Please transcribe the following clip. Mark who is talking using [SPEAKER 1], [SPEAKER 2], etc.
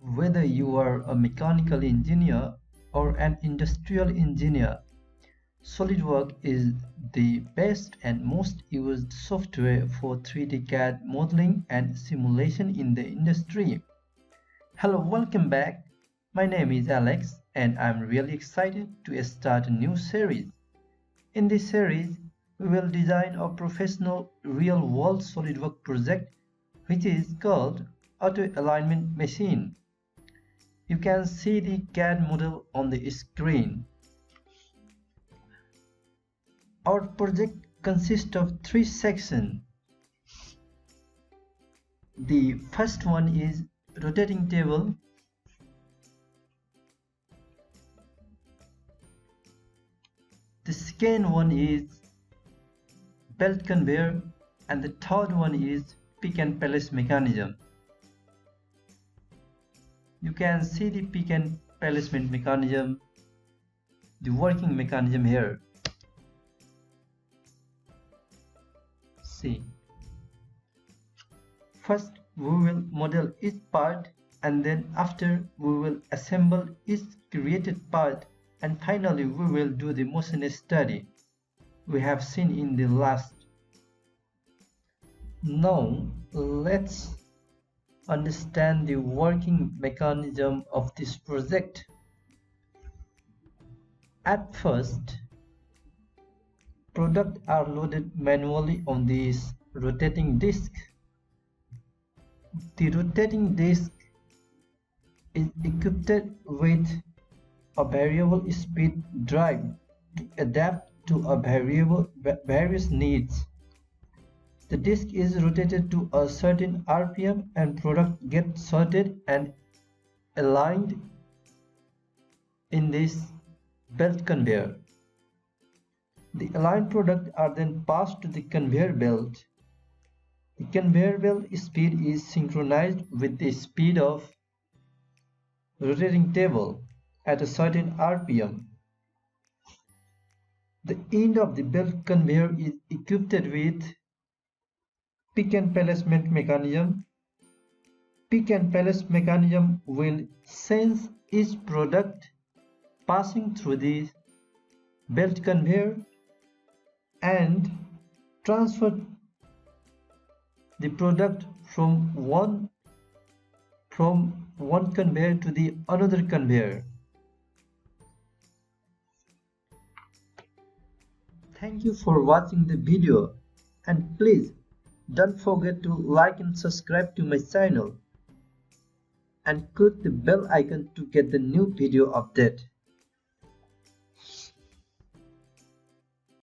[SPEAKER 1] Whether you are a mechanical engineer or an industrial engineer, SolidWorks is the best and most used software for 3D CAD modeling and simulation in the industry. Hello, welcome back. My name is Alex and I'm really excited to start a new series. In this series, we will design a professional real-world SolidWorks project which is called Auto Alignment Machine. You can see the CAD model on the screen. Our project consists of three sections. The first one is rotating table. The second one is belt conveyor, and the third one is pick and place mechanism. You can see the pick and placement mechanism, the working mechanism here. See. First we will model each part, and then after we will assemble each created part, and finally we will do the motion study we have seen in the last. Now let's understand the working mechanism of this project. At first, products are loaded manually on this rotating disc. The rotating disc is equipped with a variable speed drive to adapt to various needs. The disc is rotated to a certain RPM and product gets sorted and aligned in this belt conveyor. The aligned products are then passed to the conveyor belt. The conveyor belt speed is synchronized with the speed of rotating table at a certain RPM. The end of the belt conveyor is equipped with pick and placement mechanism. Pick and place mechanism will sense each product passing through the belt conveyor and transfer the product from one conveyor to the another conveyor. Thank you for watching the video, and please don't forget to like and subscribe to my channel and click the bell icon to get the new video update.